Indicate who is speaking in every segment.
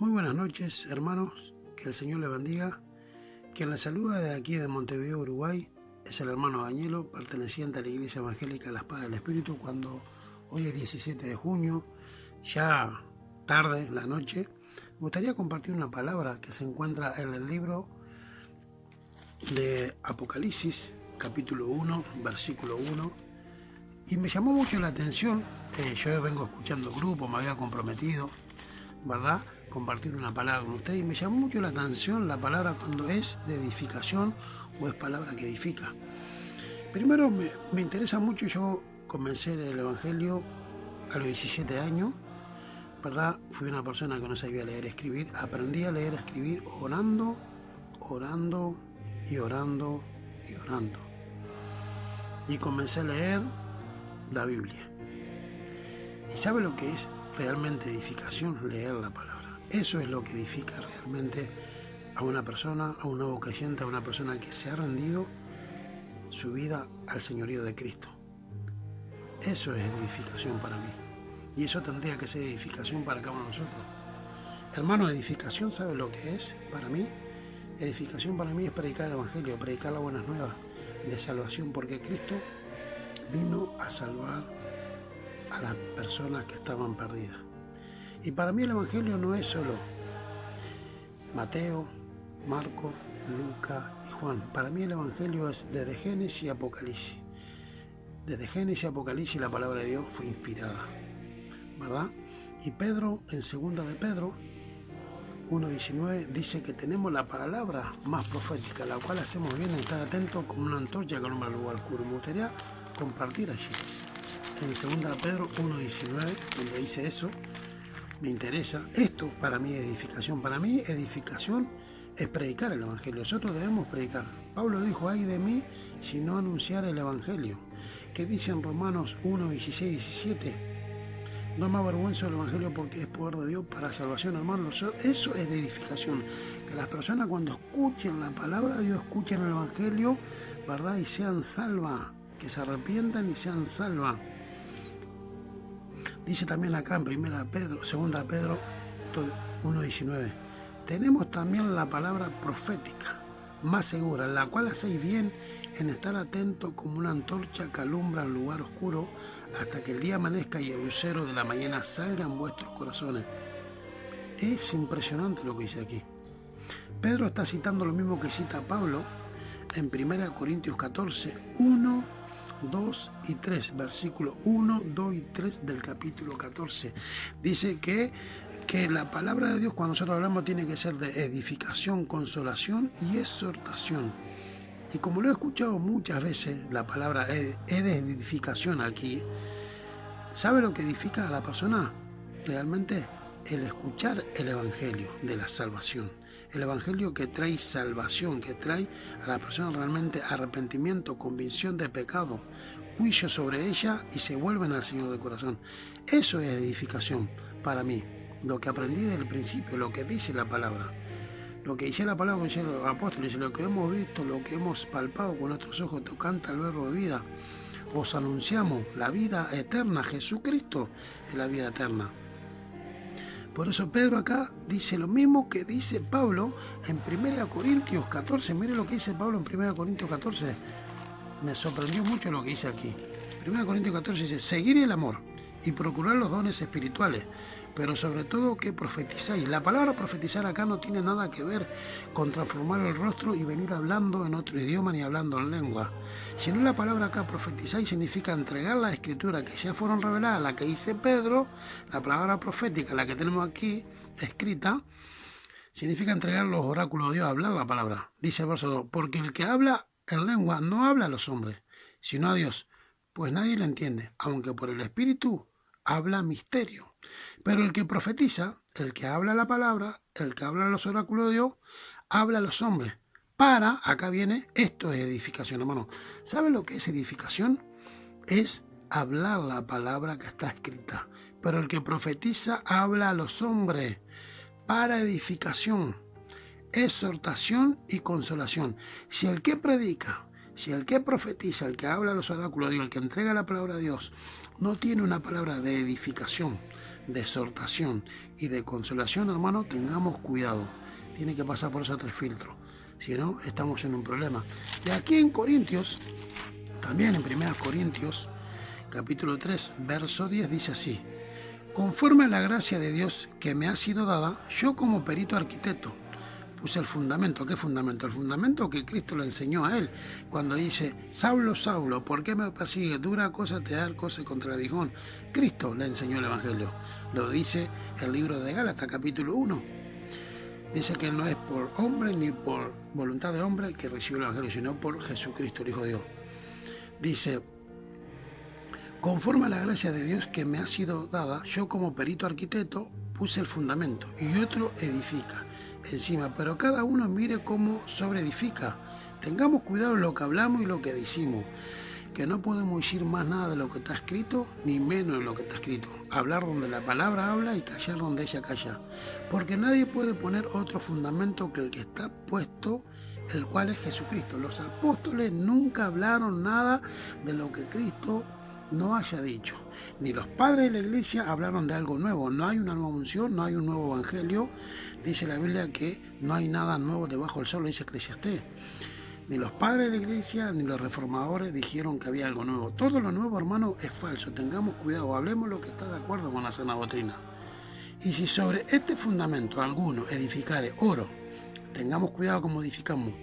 Speaker 1: Muy buenas noches, hermanos, que el Señor les bendiga. Quien les saluda de aquí de Montevideo, Uruguay, es el hermano Danielo, perteneciente a la Iglesia Evangélica La Espada del Espíritu. Cuando hoy es 17 de junio, ya tarde, la noche, me gustaría compartir una palabra que se encuentra en el libro de Apocalipsis, capítulo 1, versículo 1, y me llamó mucho la atención. Yo vengo escuchando grupos, me había comprometido, ¿verdad?, compartir una palabra con ustedes, y me llamó mucho la atención la palabra cuando es de edificación o es palabra que edifica. Primero me interesa mucho. Yo comencé el Evangelio a los 17 años, ¿verdad? Fui una persona que no sabía leer y escribir. Aprendí a leer y escribir orando y orando y orando. Y comencé a leer la Biblia. ¿Y sabe lo que es realmente edificación? Leer la palabra. Eso es lo que edifica realmente a una persona, a un nuevo creyente, a una persona que se ha rendido su vida al señorío de Cristo. Eso es edificación para mí. Y eso tendría que ser edificación para cada uno de nosotros. Hermano, edificación, ¿sabe lo que es para mí? Edificación para mí es predicar el Evangelio, predicar las buenas nuevas de salvación, porque Cristo vino a salvar a las personas que estaban perdidas. Y para mí el Evangelio no es solo Mateo, Marcos, Lucas y Juan. Para mí el Evangelio es desde Génesis y Apocalipsis. Desde Génesis y Apocalipsis la palabra de Dios fue inspirada, ¿verdad? Y Pedro, en 2 de Pedro 1:19, dice que tenemos la palabra más profética, la cual hacemos bien en estar atentos como una antorcha que alumbra el lugar oscuro. Me gustaría compartir allí, en 2 de Pedro 1:19, donde dice eso. Me interesa. Esto para mí es edificación. Para mí edificación es predicar el Evangelio. Nosotros debemos predicar. Pablo dijo: ay de mí si no anunciar el Evangelio. ¿Qué dice en Romanos 1:16-17? No me avergüenzo del Evangelio porque es poder de Dios para salvación, hermanos. Eso es de edificación. Que las personas cuando escuchen la palabra de Dios, escuchen el Evangelio, ¿verdad?, y sean salvas. Que se arrepientan y sean salvas. Dice también acá en 2 Pedro 1:19, tenemos también la palabra profética, más segura, en la cual hacéis bien en estar atentos como una antorcha que alumbra el lugar oscuro hasta que el día amanezca y el lucero de la mañana salga en vuestros corazones. Es impresionante lo que dice aquí. Pedro está citando lo mismo que cita Pablo en 1 Corintios 14, 1, 2 y 3, versículos 1, 2 y 3 del capítulo 14. Dice que la palabra de Dios, cuando nosotros hablamos, tiene que ser de edificación, consolación y exhortación. Y como lo he escuchado muchas veces, la palabra es de edificación aquí. ¿Sabe lo que edifica a la persona? Realmente el escuchar el Evangelio de la salvación. El Evangelio que trae salvación, que trae a la persona realmente arrepentimiento, convicción de pecado, juicio sobre ella y se vuelven al Señor de corazón. Eso es edificación para mí. Lo que aprendí desde el principio, lo que dice la palabra. Lo que dice la palabra, como dicen los apóstoles, lo que hemos visto, lo que hemos palpado con nuestros ojos, tocante al verbo de vida. Os anunciamos la vida eterna. Jesucristo es la vida eterna. Por eso Pedro acá dice lo mismo que dice Pablo en 1 Corintios 14. Mire lo que dice Pablo en 1 Corintios 14. Me sorprendió mucho lo que dice aquí. 1 Corintios 14 dice: seguir el amor y procurar los dones espirituales, pero sobre todo que profetizáis. La palabra profetizar acá no tiene nada que ver con transformar el rostro y venir hablando en otro idioma ni hablando en lengua. Sino la palabra acá profetizáis significa entregar la escritura que ya fueron reveladas, la que dice Pedro. La palabra profética, la que tenemos aquí escrita, significa entregar los oráculos de Dios, hablar la palabra. Dice el verso 2, porque el que habla en lengua no habla a los hombres, sino a Dios, pues nadie le entiende, aunque por el Espíritu habla misterio. Pero el que profetiza, el que habla la palabra, el que habla los oráculos de Dios, habla a los hombres. Acá viene, esto es edificación, hermano. ¿Sabe lo que es edificación? Es hablar la palabra que está escrita. Pero el que profetiza habla a los hombres para edificación, exhortación y consolación. Si el que predica, si el que profetiza, el que habla los oráculos de Dios, el que entrega la palabra de Dios, no tiene una palabra de edificación, de exhortación y de consolación, hermano, tengamos cuidado. Tiene que pasar por esos 3 filtros. Si no, estamos en un problema. Y aquí en Corintios, también en 1 Corintios, capítulo 3, verso 10, dice así: conforme a la gracia de Dios que me ha sido dada, yo como perito arquitecto puse el fundamento. ¿Qué fundamento? El fundamento que Cristo le enseñó a él, cuando dice: Saulo, Saulo, ¿por qué me persigues? Dura cosa te dar cosa contra el aguijón. Cristo le enseñó el Evangelio. Lo dice el libro de Gálatas, capítulo 1. Dice que no es por hombre ni por voluntad de hombre que recibe el Evangelio, sino por Jesucristo, el Hijo de Dios. Dice: conforme a la gracia de Dios que me ha sido dada, yo como perito arquitecto puse el fundamento y otro edifica encima, pero cada uno mire cómo sobreedifica. Tengamos cuidado en lo que hablamos y lo que decimos, que no podemos decir más nada de lo que está escrito, ni menos de lo que está escrito. Hablar donde la palabra habla y callar donde ella calla, porque nadie puede poner otro fundamento que el que está puesto, el cual es Jesucristo. Los apóstoles nunca hablaron nada de lo que Cristo no haya dicho, ni los padres de la iglesia hablaron de algo nuevo. No hay una nueva unción, no hay un nuevo evangelio. Dice la Biblia que no hay nada nuevo debajo del sol, lo dice Eclesiastés. Ni los padres de la iglesia ni los reformadores dijeron que había algo nuevo. Todo lo nuevo, hermano, es falso. Tengamos cuidado, hablemos lo que está de acuerdo con la sana doctrina. Y si sobre este fundamento alguno edificare oro, tengamos cuidado como edificamos,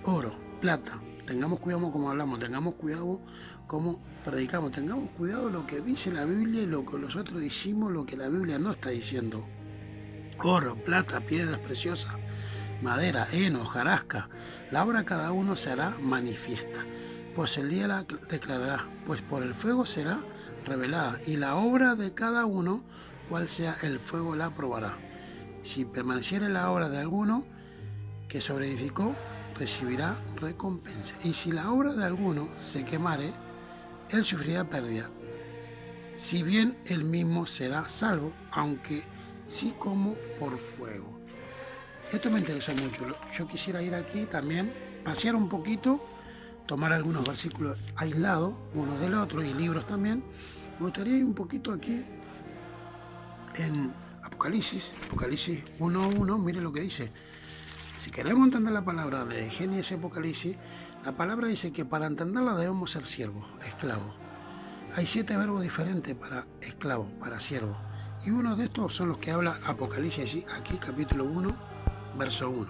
Speaker 1: oro, plata, tengamos cuidado como hablamos, tengamos cuidado como predicamos, tengamos cuidado lo que dice la Biblia y lo que nosotros decimos, lo que la Biblia no está diciendo. Oro, plata, piedras preciosas, madera, heno, hojarasca, la obra de cada uno se hará manifiesta, pues el día la declarará, pues por el fuego será revelada, y la obra de cada uno, cual sea el fuego, la probará. Si permaneciere la obra de alguno que sobreedificó, recibirá recompensa, y si la obra de alguno se quemare, él sufrirá pérdida, si bien él mismo será salvo, aunque sí como por fuego. Esto me interesó mucho. Yo quisiera ir aquí también, pasear un poquito, tomar algunos versículos aislados, uno del otro, y libros también. Me gustaría ir un poquito aquí en Apocalipsis 1.1, mire lo que dice. Si queremos entender la palabra de Génesis y Apocalipsis, la palabra dice que para entenderla debemos ser siervos, esclavos. Hay 7 verbos diferentes para esclavo, para siervo. Y uno de estos son los que habla Apocalipsis, aquí capítulo 1, verso 1.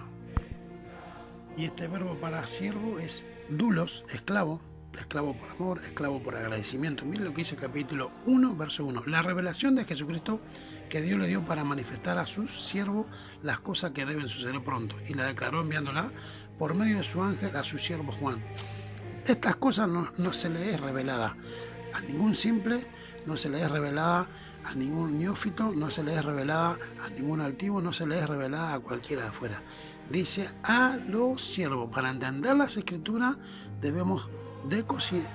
Speaker 1: Y este verbo para siervo es doulos, esclavo, esclavo por amor, esclavo por agradecimiento. Miren lo que dice capítulo 1, verso 1. La revelación de Jesucristo que Dios le dio para manifestar a sus siervos las cosas que deben suceder pronto. Y la declaró enviándola por medio de su ángel a su siervo Juan. Estas cosas no se le es revelada a ningún simple, no se le es revelada a ningún neófito, no se le es revelada a ningún altivo, no se le es revelada a cualquiera de afuera. Dice a los siervos. Para entender las escrituras debemos de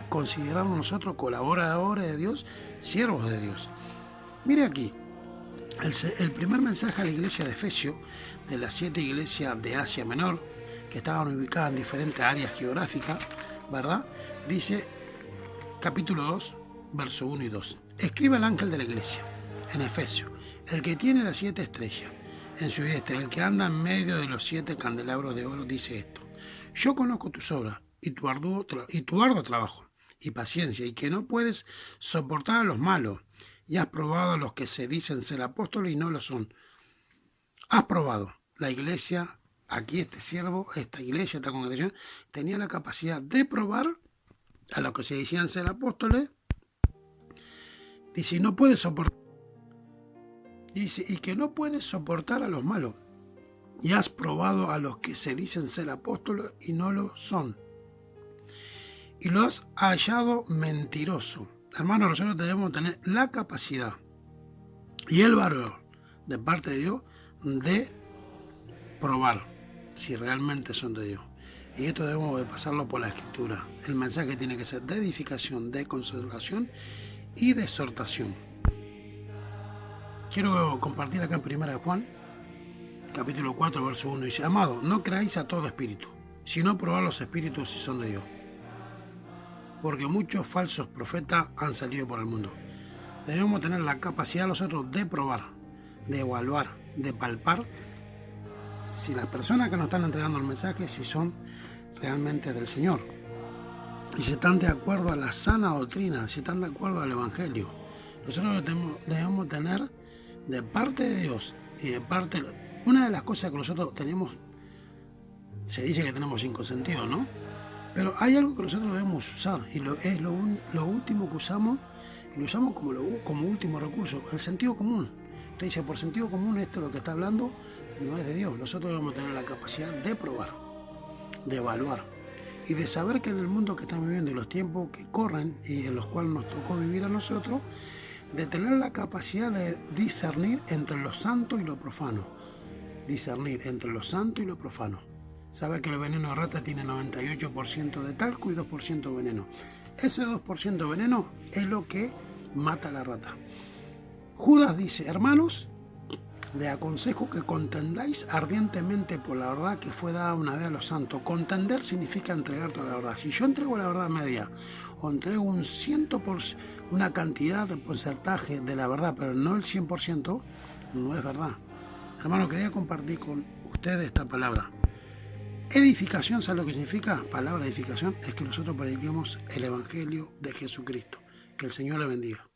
Speaker 1: considerarnos nosotros colaboradores de Dios, siervos de Dios. Mire aquí, el primer mensaje a la iglesia de Efesios, de las 7 iglesias de Asia Menor, que estaban ubicadas en diferentes áreas geográficas, ¿verdad? Dice, capítulo 2, verso 1 y 2. Escribe al ángel de la iglesia, en Efesios, el que tiene las 7 estrellas en su diestra, el que anda en medio de los 7 candelabros de oro, dice esto: yo conozco tus obras y tu arduo trabajo y paciencia, y que no puedes soportar a los malos, y has probado a los que se dicen ser apóstoles y no lo son. Has probado. La iglesia, aquí este siervo, esta iglesia, esta congregación, tenía la capacidad de probar a los que se decían ser apóstoles. Dice, y no puedes soportar. Dice, y que no puedes soportar a los malos. Y has probado a los que se dicen ser apóstoles y no lo son. Y lo has hallado mentiroso. Hermanos, nosotros debemos tener la capacidad y el valor de parte de Dios de probar si realmente son de Dios. Y esto debemos de pasarlo por la Escritura. El mensaje tiene que ser de edificación, de consolación y de exhortación. Quiero compartir acá en 1 Juan, capítulo 4, verso 1. Dice, amado, no creáis a todo espíritu, sino probad los espíritus si son de Dios. Porque muchos falsos profetas han salido por el mundo. Debemos tener la capacidad nosotros de probar, de evaluar, de palpar si las personas que nos están entregando el mensaje, si son realmente del Señor, y si están de acuerdo a la sana doctrina, si están de acuerdo al Evangelio. Nosotros debemos tener de parte de Dios y de parte... Una de las cosas que nosotros tenemos, se dice que tenemos 5 sentidos, ¿no? Pero hay algo que nosotros debemos usar, y es lo último que usamos, y lo usamos como último recurso, el sentido común. Usted dice, por sentido común, esto lo que está hablando no es de Dios. Nosotros debemos tener la capacidad de probar, de evaluar, y de saber que en el mundo que estamos viviendo y los tiempos que corren y en los cuales nos tocó vivir a nosotros, de tener la capacidad de discernir entre lo santo y lo profano. Discernir entre lo santo y lo profano. Sabe que el veneno de rata tiene 98% de talco y 2% veneno. Ese 2% veneno es lo que mata a la rata. Judas dice, hermanos, les aconsejo que contendáis ardientemente por la verdad que fue dada una vez a los santos. Contender significa entregar toda la verdad. Si yo entrego la verdad media o entrego un 100%, una cantidad de porcentaje de la verdad, pero no el 100%, no es verdad. Hermano, quería compartir con ustedes esta palabra. Edificación, ¿sabe lo que significa? Palabra edificación es que nosotros prediquemos el Evangelio de Jesucristo. Que el Señor le bendiga.